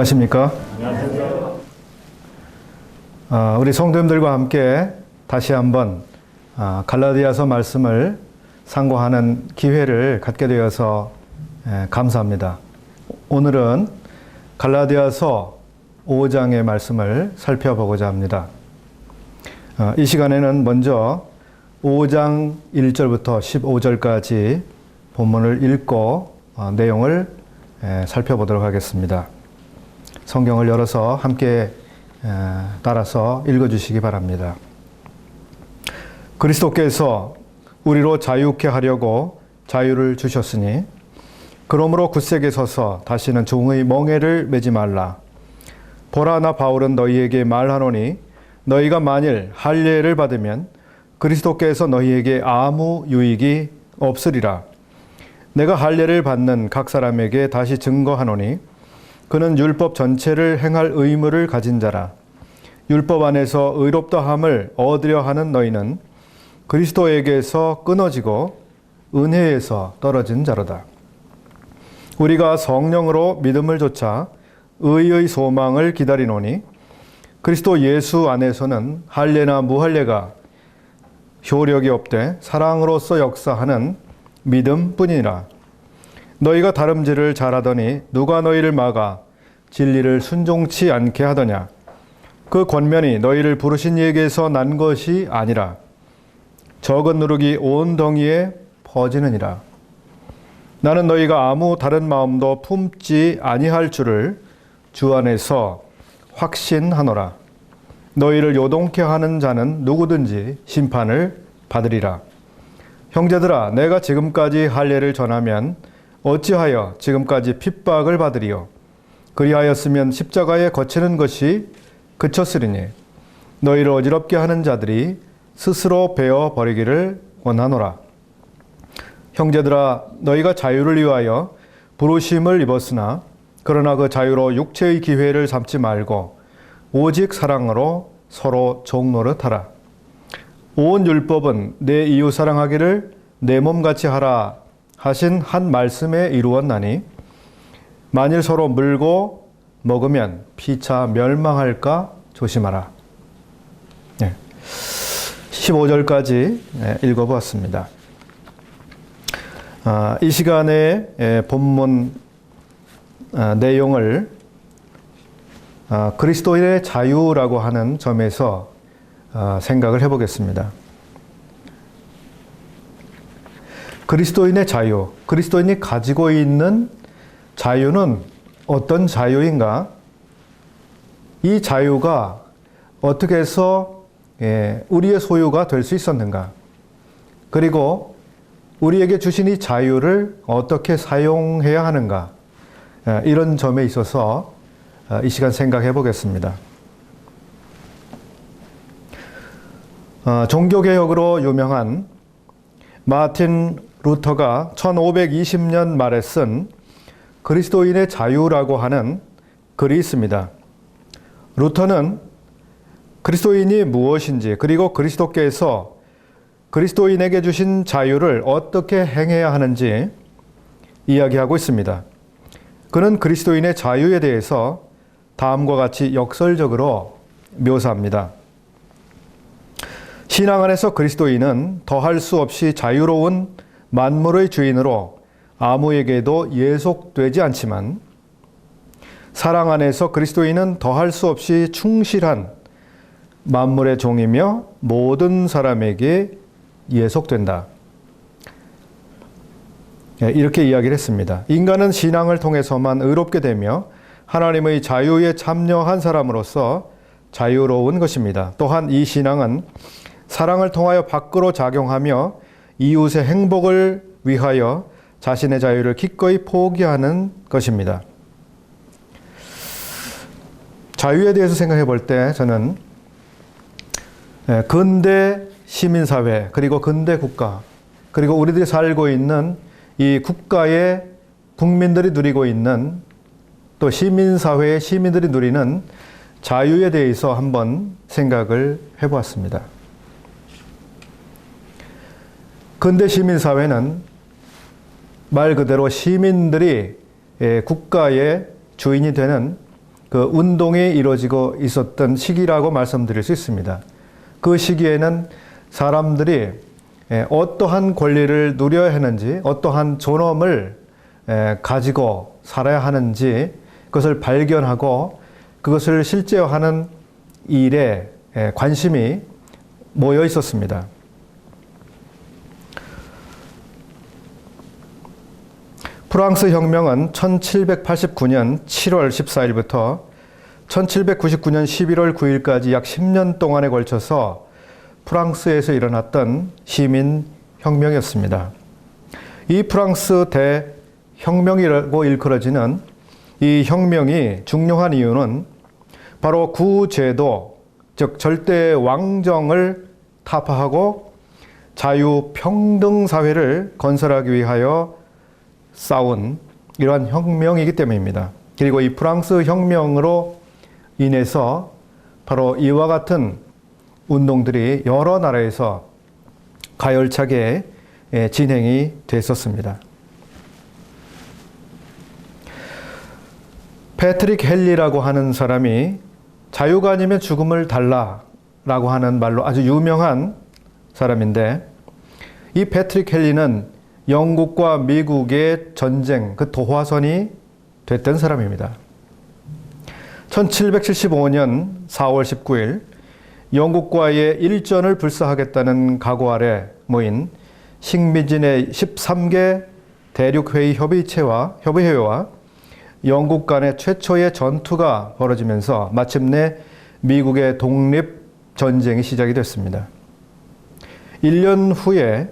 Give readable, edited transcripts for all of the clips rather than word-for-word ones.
안녕하십니까? 안녕하세요. 우리 성도님들과 함께 다시 한번 갈라디아서 말씀을 상고하는 기회를 갖게 되어서 감사합니다. 오늘은 갈라디아서 5장의 말씀을 살펴보고자 합니다. 이 시간에는 먼저 5장 1절부터 15절까지 본문을 읽고 내용을 살펴보도록 하겠습니다. 성경을 열어서 함께 따라서 읽어주시기 바랍니다. 그리스도께서 우리로 자유케 하려고 자유를 주셨으니 그러므로 굳세게 서서 다시는 종의 멍에를 매지 말라. 보라, 나 바울은 너희에게 말하노니 너희가 만일 할례를 받으면 그리스도께서 너희에게 아무 유익이 없으리라. 내가 할례를 받는 각 사람에게 다시 증거하노니 그는 율법 전체를 행할 의무를 가진 자라. 율법 안에서 의롭다함을 얻으려 하는 너희는 그리스도에게서 끊어지고 은혜에서 떨어진 자로다. 우리가 성령으로 믿음을 좇아 의의 소망을 기다리노니 그리스도 예수 안에서는 할례나 무할례가 효력이 없되 사랑으로서 역사하는 믿음뿐이니라. 너희가 다름질을 잘하더니 누가 너희를 막아 진리를 순종치 않게 하더냐. 그 권면이 너희를 부르신 이에게서 난 것이 아니라 적은 누룩이 온 덩이에 퍼지느니라. 나는 너희가 아무 다른 마음도 품지 아니할 줄을 주 안에서 확신하노라. 너희를 요동케 하는 자는 누구든지 심판을 받으리라. 형제들아, 내가 지금까지 할례를 전하면 어찌하여 지금까지 핍박을 받으리요. 그리하였으면 십자가에 거치는 것이 그쳤으리니 너희를 어지럽게 하는 자들이 스스로 베어 버리기를 원하노라. 형제들아, 너희가 자유를 위하여 부르심을 입었으나 그러나 그 자유로 육체의 기회를 삼지 말고 오직 사랑으로 서로 종노릇하라. 온 율법은 내 이웃 사랑하기를 내 몸같이 하라 하신 한 말씀에 이루었나니 만일 서로 물고 먹으면 피차 멸망할까 조심하라. 15절까지 읽어보았습니다. 이 시간에 본문 내용을 그리스도인의 자유라고 하는 점에서 생각을 해보겠습니다. 그리스도인의 자유, 그리스도인이 가지고 있는 자유는 어떤 자유인가? 이 자유가 어떻게 해서 우리의 소유가 될 수 있었는가? 그리고 우리에게 주신 이 자유를 어떻게 사용해야 하는가? 이런 점에 있어서 이 시간 생각해 보겠습니다. 종교개혁으로 유명한 마틴 루터가 1520년 말에 쓴 그리스도인의 자유라고 하는 글이 있습니다. 루터는 그리스도인이 무엇인지 그리고 그리스도께서 그리스도인에게 주신 자유를 어떻게 행해야 하는지 이야기하고 있습니다. 그는 그리스도인의 자유에 대해서 다음과 같이 역설적으로 묘사합니다. 신앙 안에서 그리스도인은 더할 수 없이 자유로운 만물의 주인으로 아무에게도 예속되지 않지만 사랑 안에서 그리스도인은 더할 수 없이 충실한 만물의 종이며 모든 사람에게 예속된다. 이렇게 이야기를 했습니다. 인간은 신앙을 통해서만 의롭게 되며 하나님의 자유에 참여한 사람으로서 자유로운 것입니다. 또한 이 신앙은 사랑을 통하여 밖으로 작용하며 이웃의 행복을 위하여 자신의 자유를 기꺼이 포기하는 것입니다. 자유에 대해서 생각해 볼 때 저는 근대 시민사회 그리고 근대 국가 그리고 우리들이 살고 있는 이 국가의 국민들이 누리고 있는 또 시민사회의 시민들이 누리는 자유에 대해서 한번 생각을 해보았습니다. 근대 시민사회는 말 그대로 시민들이 국가의 주인이 되는 그 운동이 이루어지고 있었던 시기라고 말씀드릴 수 있습니다. 그 시기에는 사람들이 어떠한 권리를 누려야 하는지, 어떠한 존엄을 가지고 살아야 하는지 그것을 발견하고 그것을 실제화하는 일에 관심이 모여 있었습니다. 프랑스 혁명은 1789년 7월 14일부터 1799년 11월 9일까지 약 10년 동안에 걸쳐서 프랑스에서 일어났던 시민혁명이었습니다. 이 프랑스 대혁명이라고 일컬어지는 이 혁명이 중요한 이유는 바로 구제도, 즉 절대 왕정을 타파하고 자유평등 사회를 건설하기 위하여 싸운 이러한 혁명이기 때문입니다. 그리고 이 프랑스 혁명으로 인해서 바로 이와 같은 운동들이 여러 나라에서 가열차게 진행이 됐었습니다. 패트릭 헨리라고 하는 사람이 자유가 아니면 죽음을 달라라고 하는 말로 아주 유명한 사람인데, 이 패트릭 헨리는 영국과 미국의 전쟁, 그 도화선이 됐던 사람입니다. 1775년 4월 19일 영국과의 일전을 불사하겠다는 각오 아래 모인 식민진의 13개 대륙회의 협의회와 영국 간의 최초의 전투가 벌어지면서 마침내 미국의 독립전쟁이 시작이 됐습니다. 1년 후에,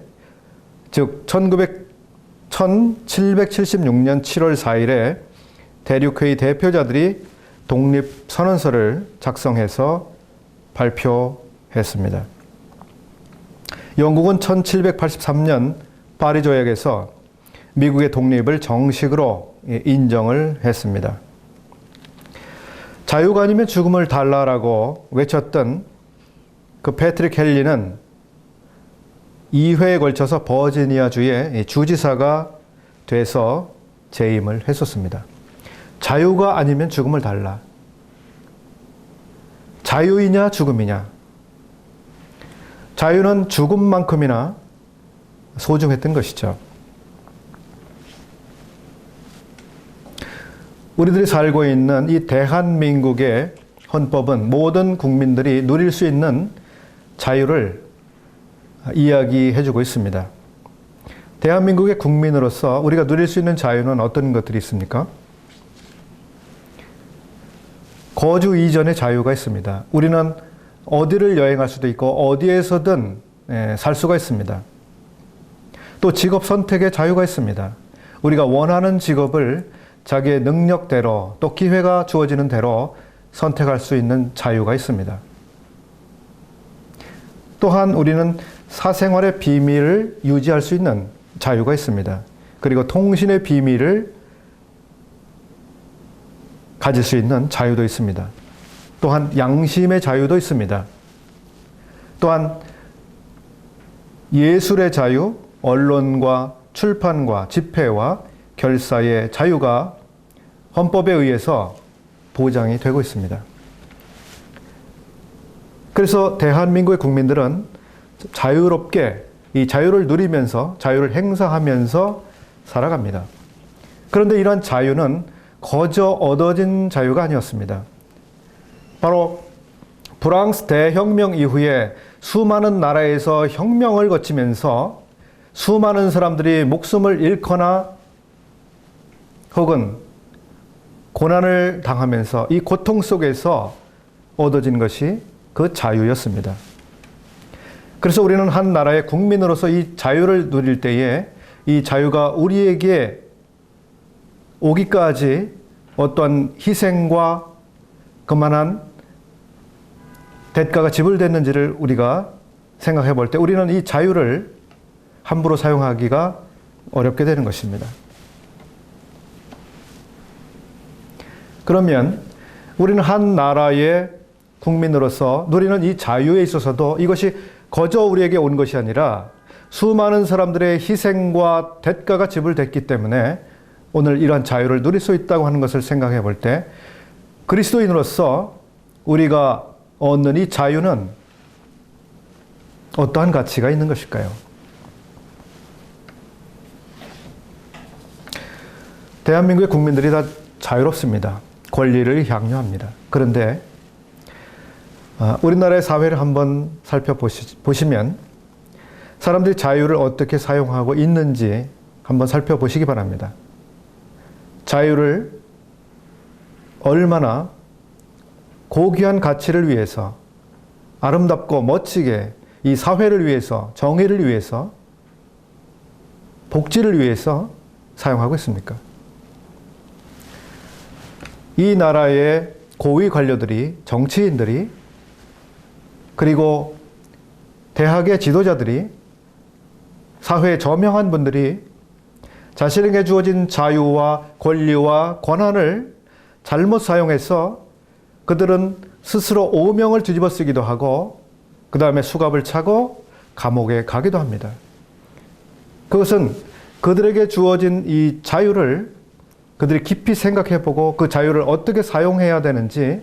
즉 1776년 7월 4일에 대륙회의 대표자들이 독립선언서를 작성해서 발표했습니다. 영국은 1783년 파리 조약에서 미국의 독립을 정식으로 인정을 했습니다. 자유가 아니면 죽음을 달라라고 외쳤던 그 패트릭 헨리는 2회에 걸쳐서 버지니아주의 주지사가 돼서 재임을 했었습니다. 자유가 아니면 죽음을 달라. 자유이냐 죽음이냐. 자유는 죽음만큼이나 소중했던 것이죠. 우리들이 살고 있는 이 대한민국의 헌법은 모든 국민들이 누릴 수 있는 자유를 이야기해주고 있습니다. 대한민국의 국민으로서 우리가 누릴 수 있는 자유는 어떤 것들이 있습니까? 거주 이전의 자유가 있습니다. 우리는 어디를 여행할 수도 있고 어디에서든 살 수가 있습니다. 또 직업 선택의 자유가 있습니다. 우리가 원하는 직업을 자기의 능력대로 또 기회가 주어지는 대로 선택할 수 있는 자유가 있습니다. 또한 우리는 사생활의 비밀을 유지할 수 있는 자유가 있습니다. 그리고 통신의 비밀을 가질 수 있는 자유도 있습니다. 또한 양심의 자유도 있습니다. 또한 예술의 자유, 언론과 출판과 집회와 결사의 자유가 헌법에 의해서 보장이 되고 있습니다. 그래서 대한민국의 국민들은 자유롭게 이 자유를 누리면서 자유를 행사하면서 살아갑니다. 그런데 이러한 자유는 거저 얻어진 자유가 아니었습니다. 바로 프랑스 대혁명 이후에 수많은 나라에서 혁명을 거치면서 수많은 사람들이 목숨을 잃거나 혹은 고난을 당하면서 이 고통 속에서 얻어진 것이 그 자유였습니다. 그래서 우리는 한 나라의 국민으로서 이 자유를 누릴 때에 이 자유가 우리에게 오기까지 어떠한 희생과 그만한 대가가 지불됐는지를 우리가 생각해 볼 때 우리는 이 자유를 함부로 사용하기가 어렵게 되는 것입니다. 그러면 우리는 한 나라의 국민으로서 누리는 이 자유에 있어서도 이것이 거저 우리에게 온 것이 아니라 수많은 사람들의 희생과 대가가 지불됐기 때문에 오늘 이러한 자유를 누릴 수 있다고 하는 것을 생각해 볼 때 그리스도인으로서 우리가 얻는 이 자유는 어떠한 가치가 있는 것일까요? 대한민국의 국민들이 다 자유롭습니다. 권리를 향유합니다. 그런데 우리나라의 사회를 한번 살펴보시면 사람들이 자유를 어떻게 사용하고 있는지 한번 살펴보시기 바랍니다. 자유를 얼마나 고귀한 가치를 위해서 아름답고 멋지게 이 사회를 위해서, 정의를 위해서, 복지를 위해서 사용하고 있습니까? 이 나라의 고위 관료들이, 정치인들이, 그리고 대학의 지도자들이, 사회의 저명한 분들이 자신에게 주어진 자유와 권리와 권한을 잘못 사용해서 그들은 스스로 오명을 뒤집어 쓰기도 하고 그 다음에 수갑을 차고 감옥에 가기도 합니다. 그것은 그들에게 주어진 이 자유를 그들이 깊이 생각해보고 그 자유를 어떻게 사용해야 되는지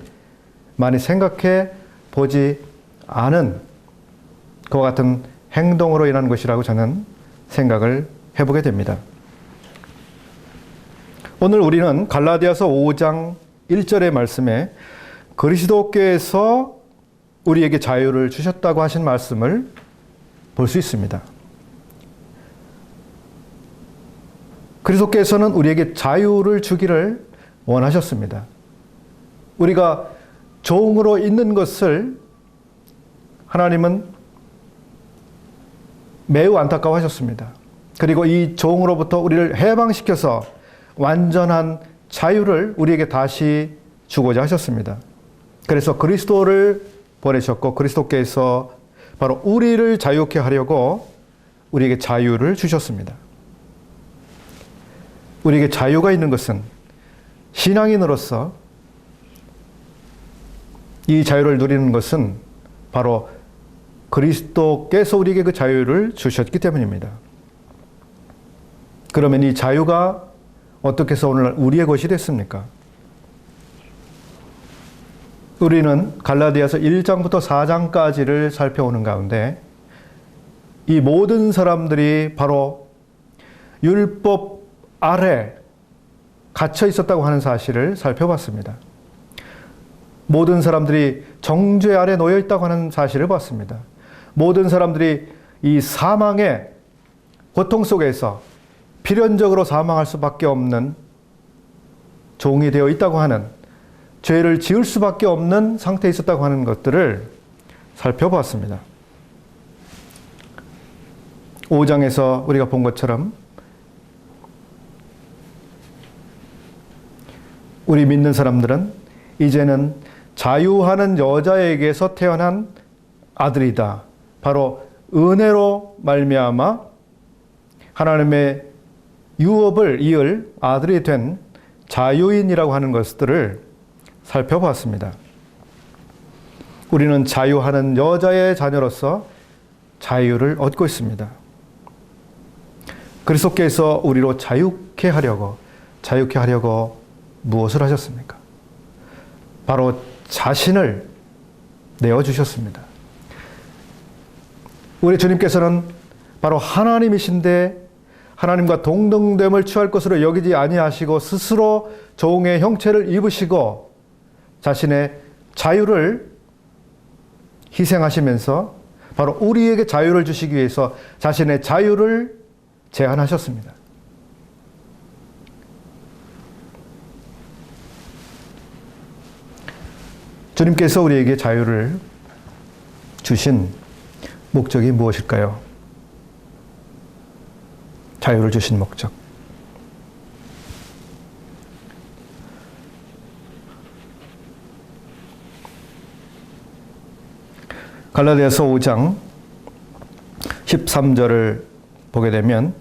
많이 생각해 보지 않은 그와 같은 행동으로 인한 것이라고 저는 생각을 해보게 됩니다. 오늘 우리는 갈라디아서 5장 1절의 말씀에 그리스도께서 우리에게 자유를 주셨다고 하신 말씀을 볼 수 있습니다. 그리스도께서는 우리에게 자유를 주기를 원하셨습니다. 우리가 종으로 있는 것을 하나님은 매우 안타까워하셨습니다. 그리고 이 종으로부터 우리를 해방시켜서 완전한 자유를 우리에게 다시 주고자 하셨습니다. 그래서 그리스도를 보내셨고 그리스도께서 바로 우리를 자유케 하려고 우리에게 자유를 주셨습니다. 우리에게 자유가 있는 것은 신앙인으로서 이 자유를 누리는 것은 바로 그리스도께서 우리에게 그 자유를 주셨기 때문입니다. 그러면 이 자유가 어떻게 해서 오늘날 우리의 것이 됐습니까? 우리는 갈라디아서 1장부터 4장까지를 살펴오는 가운데 이 모든 사람들이 바로 율법 아래 갇혀 있었다고 하는 사실을 살펴봤습니다. 모든 사람들이 정죄 아래 놓여 있다고 하는 사실을 봤습니다. 모든 사람들이 이 사망의 고통 속에서 필연적으로 사망할 수밖에 없는 종이 되어 있다고 하는 죄를 지을 수밖에 없는 상태에 있었다고 하는 것들을 살펴보았습니다. 5장에서 우리가 본 것처럼 우리 믿는 사람들은 이제는 자유하는 여자에게서 태어난 아들이다. 바로 은혜로 말미암아 하나님의 유업을 이을 아들이 된 자유인이라고 하는 것들을 살펴보았습니다. 우리는 자유하는 여자의 자녀로서 자유를 얻고 있습니다. 그리스도께서 우리로 자유케 하려고 무엇을 하셨습니까? 바로 자신을 내어주셨습니다. 우리 주님께서는 바로 하나님이신데 하나님과 동등됨을 취할 것으로 여기지 아니하시고 스스로 종의 형체를 입으시고 자신의 자유를 희생하시면서 바로 우리에게 자유를 주시기 위해서 자신의 자유를 제한하셨습니다. 주님께서 우리에게 자유를 주신 목적이 무엇일까요? 자유를 주신 목적. 갈라디아서 5장 13절을 보게 되면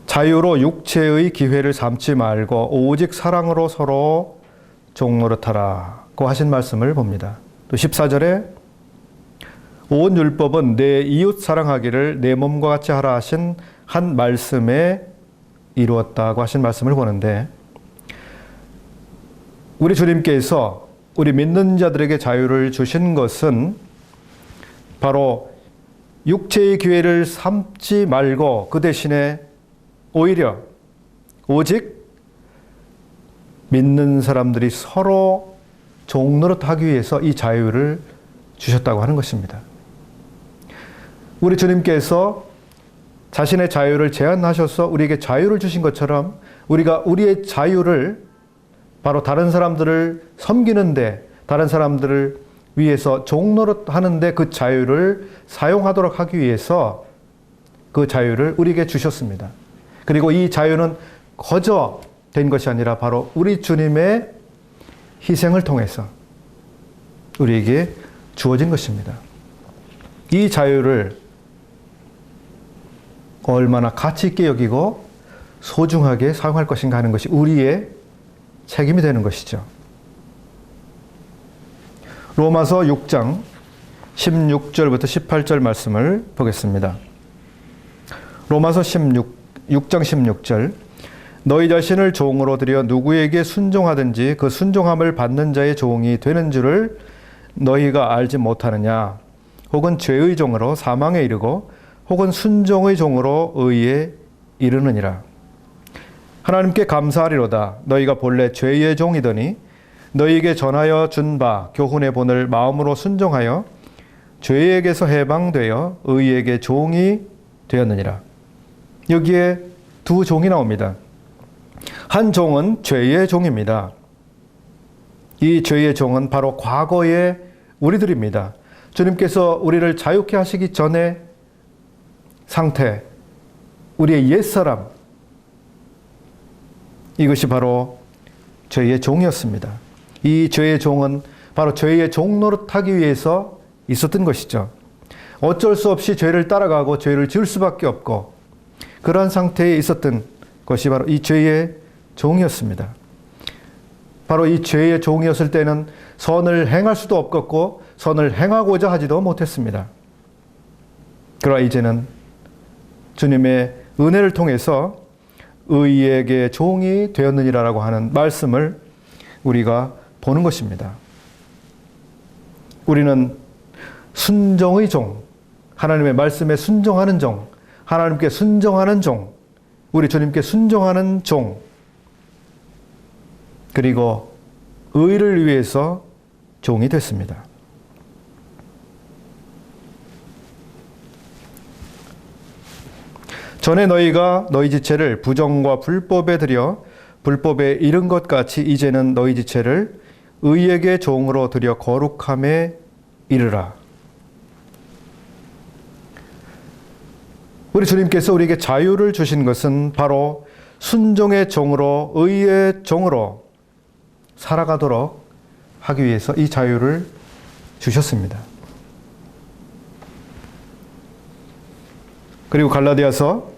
자유로 육체의 기회를 삼지 말고 오직 사랑으로 서로 종노릇하라고 하신 말씀을 봅니다. 또 14절에 온 율법은 내 이웃 사랑하기를 내 몸과 같이 하라 하신 한 말씀에 이루었다고 하신 말씀을 보는데 우리 주님께서 우리 믿는 자들에게 자유를 주신 것은 바로 육체의 기회를 삼지 말고 그 대신에 오히려 오직 믿는 사람들이 서로 종노릇하기 위해서 이 자유를 주셨다고 하는 것입니다. 우리 주님께서 자신의 자유를 제한하셔서 우리에게 자유를 주신 것처럼 우리가 우리의 자유를 바로 다른 사람들을 섬기는데, 다른 사람들을 위해서 종노릇하는데 그 자유를 사용하도록 하기 위해서 그 자유를 우리에게 주셨습니다. 그리고 이 자유는 거저 된 것이 아니라 바로 우리 주님의 희생을 통해서 우리에게 주어진 것입니다. 이 자유를 얼마나 가치 있게 여기고 소중하게 사용할 것인가 하는 것이 우리의 책임이 되는 것이죠. 로마서 6장 16절부터 18절 말씀을 보겠습니다. 로마서 6장 16절 너희 자신을 종으로 들여 누구에게 순종하든지 그 순종함을 받는 자의 종이 되는 줄을 너희가 알지 못하느냐. 혹은 죄의 종으로 사망에 이르고 혹은 순종의 종으로 의에 이르느니라. 하나님께 감사하리로다. 너희가 본래 죄의 종이더니 너희에게 전하여 준 바 교훈의 본을 마음으로 순종하여 죄에게서 해방되어 의에게 종이 되었느니라. 여기에 두 종이 나옵니다. 한 종은 죄의 종입니다. 이 죄의 종은 바로 과거의 우리들입니다. 주님께서 우리를 자유케 하시기 전에 상태, 우리의 옛사람, 이것이 바로 죄의 종이었습니다. 이 죄의 종은 바로 죄의 종노릇하기 위해서 있었던 것이죠. 어쩔 수 없이 죄를 따라가고 죄를 지을 수밖에 없고 그러한 상태에 있었던 것이 바로 이 죄의 종이었습니다. 바로 이 죄의 종이었을 때는 선을 행할 수도 없었고 선을 행하고자 하지도 못했습니다. 그러나 이제는 주님의 은혜를 통해서 의에게 종이 되었느니라라고 하는 말씀을 우리가 보는 것입니다. 우리는 순종의 종, 하나님의 말씀에 순종하는 종, 하나님께 순종하는 종, 우리 주님께 순종하는 종, 그리고 의를 위해서 종이 됐습니다. 전에 너희가 너희 지체를 부정과 불법에 들여 불법에 이른 것 같이 이제는 너희 지체를 의에게 종으로 들여 거룩함에 이르라. 우리 주님께서 우리에게 자유를 주신 것은 바로 순종의 종으로, 의의 종으로 살아가도록 하기 위해서 이 자유를 주셨습니다. 그리고 갈라디아서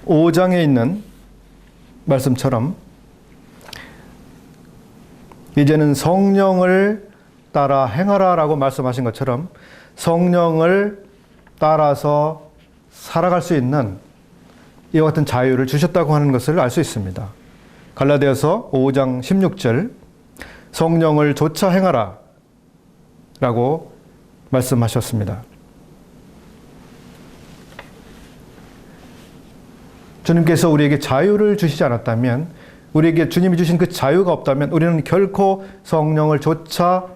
5장에 있는 말씀처럼 이제는 성령을 따라 행하라 라고 말씀하신 것처럼 성령을 따라서 살아갈 수 있는 이와 같은 자유를 주셨다고 하는 것을 알 수 있습니다. 갈라디아서 5장 16절 성령을 조차 행하라 라고 말씀하셨습니다. 주님께서 우리에게 자유를 주시지 않았다면, 우리에게 주님이 주신 그 자유가 없다면 우리는 결코 성령을 조차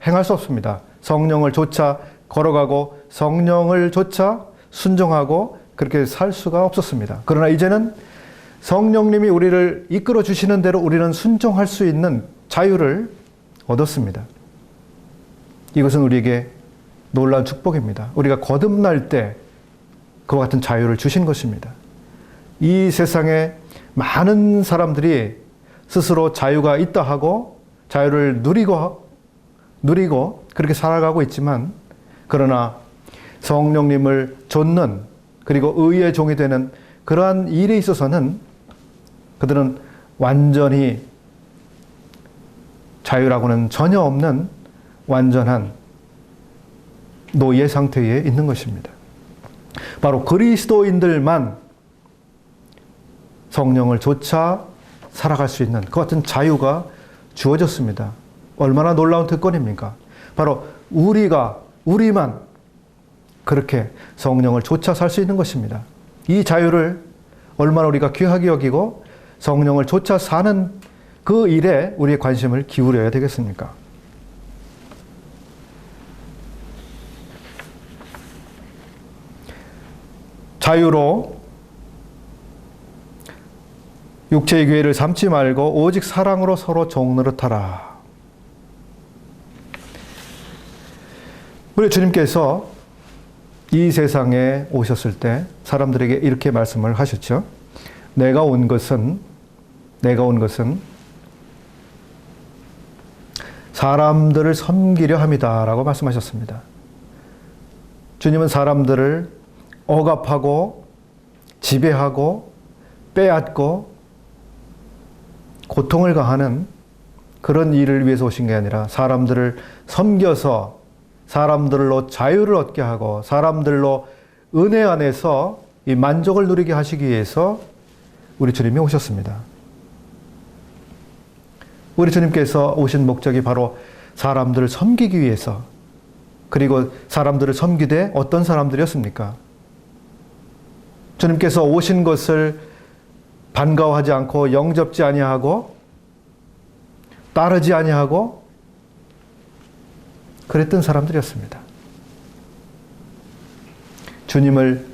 행할 수 없습니다. 성령을 조차 걸어가고 성령을 조차 순종하고 그렇게 살 수가 없었습니다. 그러나 이제는 성령님이 우리를 이끌어 주시는 대로 우리는 순종할 수 있는 자유를 얻었습니다. 이것은 우리에게 놀라운 축복입니다. 우리가 거듭날 때 그와 같은 자유를 주신 것입니다. 이 세상에 많은 사람들이 스스로 자유가 있다 하고 자유를 누리고 그렇게 살아가고 있지만, 그러나 성령님을 좇는, 그리고 의의 종이 되는 그러한 일에 있어서는 그들은 완전히 자유라고는 전혀 없는 완전한 노예 상태에 있는 것입니다. 바로 그리스도인들만 성령을 조차 살아갈 수 있는 그 같은 자유가 주어졌습니다. 얼마나 놀라운 특권입니까? 바로 우리만 그렇게 성령을 좇아 살 수 있는 것입니다. 이 자유를 얼마나 우리가 귀하게 여기고 성령을 좇아 사는 그 일에 우리의 관심을 기울여야 되겠습니까? 자유로 육체의 기회를 삼지 말고 오직 사랑으로 서로 종노릇하라. 우리 주님께서 이 세상에 오셨을 때 사람들에게 이렇게 말씀을 하셨죠. 내가 온 것은 사람들을 섬기려 함이다 라고 말씀하셨습니다. 주님은 사람들을 억압하고 지배하고 빼앗고 고통을 가하는 그런 일을 위해서 오신 게 아니라 사람들을 섬겨서 사람들로 자유를 얻게 하고 사람들로 은혜 안에서 이 만족을 누리게 하시기 위해서 우리 주님이 오셨습니다. 우리 주님께서 오신 목적이 바로 사람들을 섬기기 위해서, 그리고 사람들을 섬기되 어떤 사람들이었습니까? 주님께서 오신 것을 반가워하지 않고 영접지 아니하고 따르지 아니하고 그랬던 사람들이었습니다. 주님을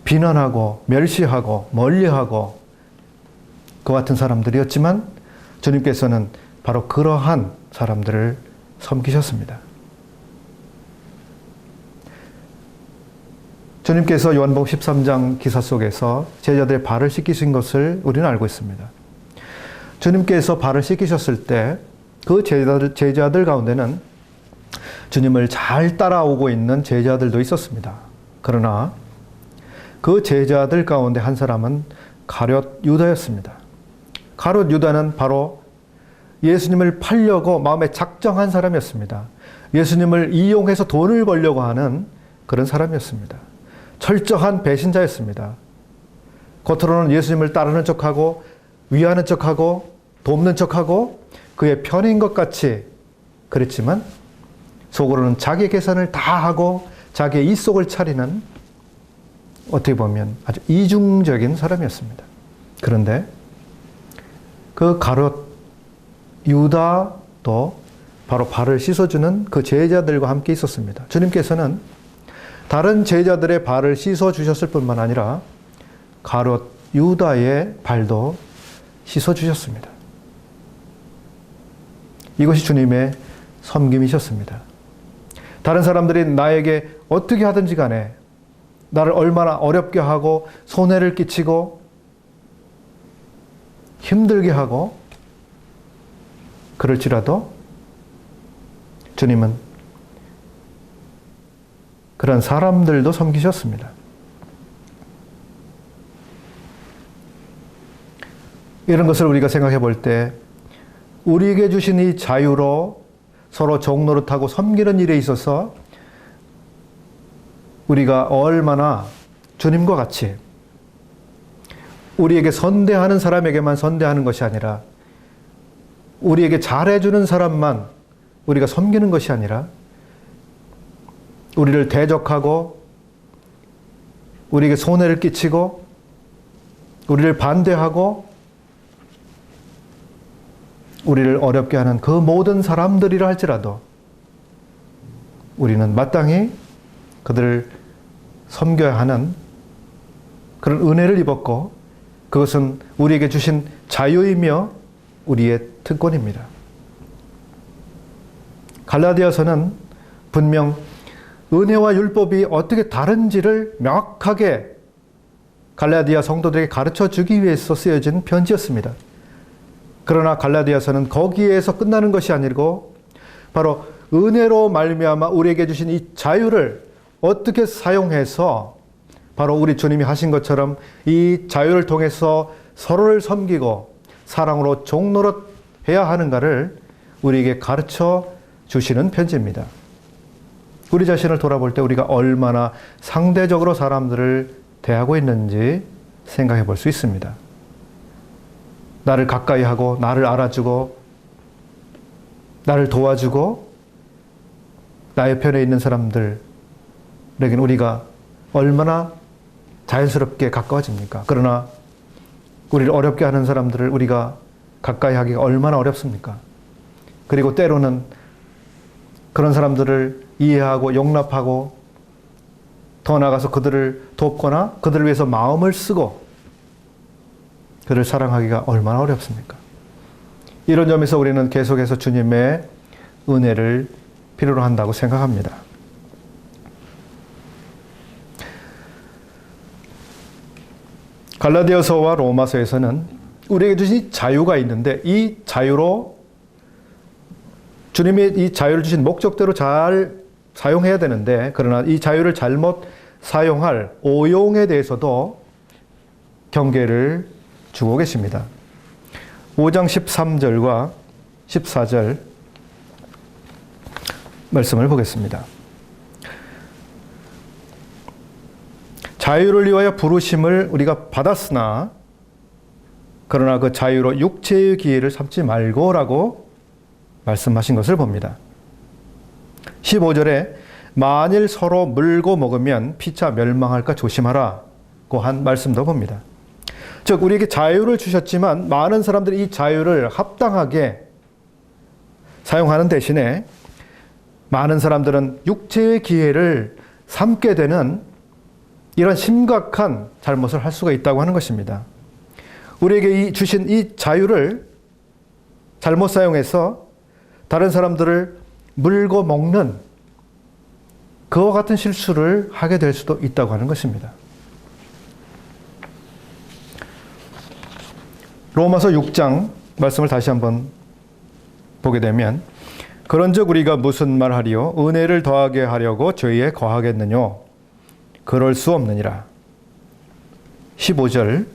비난하고 멸시하고 멀리하고 그 같은 사람들이었지만 주님께서는 바로 그러한 사람들을 섬기셨습니다. 주님께서 요한복음 13장 기사 속에서 제자들의 발을 씻기신 것을 우리는 알고 있습니다. 주님께서 발을 씻기셨을 때 그 제자들 가운데는 주님을 잘 따라오고 있는 제자들도 있었습니다. 그러나 그 제자들 가운데 한 사람은 가룟 유다였습니다. 가룟 유다는 바로 예수님을 팔려고 마음에 작정한 사람이었습니다. 예수님을 이용해서 돈을 벌려고 하는 그런 사람이었습니다. 철저한 배신자였습니다. 겉으로는 예수님을 따르는 척하고 위하는 척하고 돕는 척하고 그의 편인 것 같이 그랬지만 속으로는 자기 계산을 다 하고 자기의 이속을 차리는 어떻게 보면 아주 이중적인 사람이었습니다. 그런데 그 가룟 유다도 바로 발을 씻어주는 그 제자들과 함께 있었습니다. 주님께서는 다른 제자들의 발을 씻어주셨을 뿐만 아니라 가룟 유다의 발도 씻어주셨습니다. 이것이 주님의 섬김이셨습니다. 다른 사람들이 나에게 어떻게 하든지 간에 나를 얼마나 어렵게 하고 손해를 끼치고 힘들게 하고 그럴지라도 주님은 그런 사람들도 섬기셨습니다. 이런 것을 우리가 생각해 볼 때 우리에게 주신 이 자유로 서로 종노릇하고 섬기는 일에 있어서 우리가 얼마나 주님과 같이 우리에게 선대하는 사람에게만 선대하는 것이 아니라 우리에게 잘해주는 사람만 우리가 섬기는 것이 아니라 우리를 대적하고 우리에게 손해를 끼치고 우리를 반대하고 우리를 어렵게 하는 그 모든 사람들이라 할지라도 우리는 마땅히 그들을 섬겨야 하는 그런 은혜를 입었고 그것은 우리에게 주신 자유이며 우리의 특권입니다. 갈라디아서는 분명 은혜와 율법이 어떻게 다른지를 명확하게 갈라디아 성도들에게 가르쳐 주기 위해서 쓰여진 편지였습니다. 그러나 갈라디아서는 거기에서 끝나는 것이 아니고 바로 은혜로 말미암아 우리에게 주신 이 자유를 어떻게 사용해서 바로 우리 주님이 하신 것처럼 이 자유를 통해서 서로를 섬기고 사랑으로 종노릇해야 하는가를 우리에게 가르쳐 주시는 편지입니다. 우리 자신을 돌아볼 때 우리가 얼마나 상대적으로 사람들을 대하고 있는지 생각해 볼 수 있습니다. 나를 가까이 하고 나를 알아주고 나를 도와주고 나의 편에 있는 사람들에게는 우리가 얼마나 자연스럽게 가까워집니까? 그러나 우리를 어렵게 하는 사람들을 우리가 가까이 하기가 얼마나 어렵습니까? 그리고 때로는 그런 사람들을 이해하고 용납하고 더 나아가서 그들을 돕거나 그들을 위해서 마음을 쓰고 그를 사랑하기가 얼마나 어렵습니까? 이런 점에서 우리는 계속해서 주님의 은혜를 필요로 한다고 생각합니다. 갈라디아서와 로마서에서는 우리에게 주신 자유가 있는데 이 자유로 주님이 이 자유를 주신 목적대로 잘 사용해야 되는데 그러나 이 자유를 잘못 사용할 오용에 대해서도 경계를 주고 계십니다. 5장 13절과 14절 말씀을 보겠습니다. 자유를 위하여 부르심을 우리가 받았으나 그러나 그 자유로 육체의 기회를 삼지 말고라고 말씀하신 것을 봅니다. 15절에 만일 서로 물고 먹으면 피차 멸망할까 조심하라고 한 말씀도 봅니다. 즉 우리에게 자유를 주셨지만 많은 사람들이 이 자유를 합당하게 사용하는 대신에 많은 사람들은 육체의 기회를 삼게 되는 이런 심각한 잘못을 할 수가 있다고 하는 것입니다. 우리에게 주신 이 자유를 잘못 사용해서 다른 사람들을 물고 먹는 그와 같은 실수를 하게 될 수도 있다고 하는 것입니다. 로마서 6장 말씀을 다시 한번 보게 되면 그런즉 우리가 무슨 말하리요? 은혜를 더하게 하려고 죄에 거하겠느뇨? 그럴 수 없느니라. 15절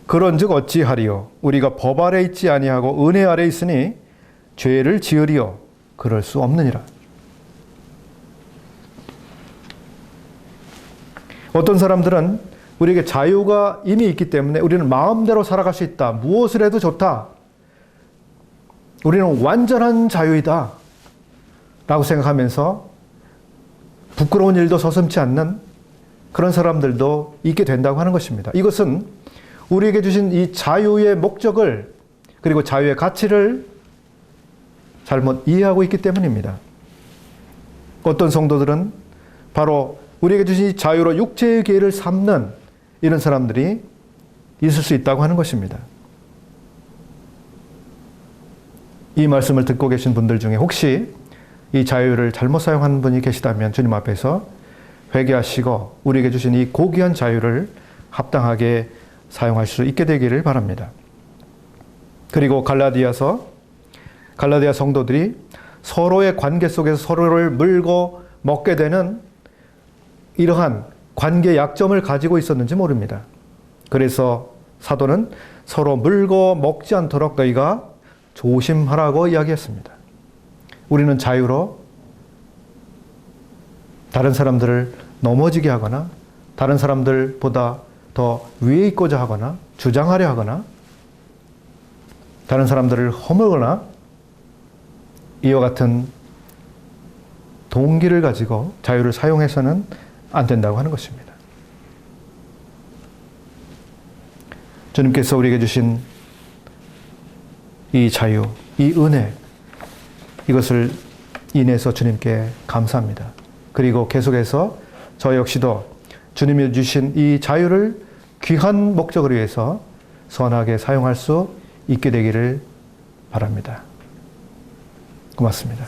그런즉 어찌하리요? 우리가 법 아래 있지 아니하고 은혜 아래 있으니 죄를 지으리요? 그럴 수 없느니라. 어떤 사람들은 우리에게 자유가 이미 있기 때문에 우리는 마음대로 살아갈 수 있다. 무엇을 해도 좋다. 우리는 완전한 자유이다. 라고 생각하면서 부끄러운 일도 서슴지 않는 그런 사람들도 있게 된다고 하는 것입니다. 이것은 우리에게 주신 이 자유의 목적을 그리고 자유의 가치를 잘못 이해하고 있기 때문입니다. 어떤 성도들은 바로 우리에게 주신 이 자유로 육체의 기회를 삼는 이런 사람들이 있을 수 있다고 하는 것입니다. 이 말씀을 듣고 계신 분들 중에 혹시 이 자유를 잘못 사용하는 분이 계시다면 주님 앞에서 회개하시고 우리에게 주신 이 고귀한 자유를 합당하게 사용할 수 있게 되기를 바랍니다. 그리고 갈라디아 성도들이 서로의 관계 속에서 서로를 물고 먹게 되는 이러한 관계 약점을 가지고 있었는지 모릅니다. 그래서 사도는 서로 물고 먹지 않도록 너희가 조심하라고 이야기했습니다. 우리는 자유로 다른 사람들을 넘어지게 하거나 다른 사람들보다 더 위에 있고자 하거나 주장하려 하거나 다른 사람들을 허물거나 이와 같은 동기를 가지고 자유를 사용해서는 안 된다고 하는 것입니다. 주님께서 우리에게 주신 이 자유, 이 은혜, 이것을 인해서 주님께 감사합니다. 그리고 계속해서 저 역시도 주님이 주신 이 자유를 귀한 목적을 위해서 선하게 사용할 수 있게 되기를 바랍니다. 고맙습니다.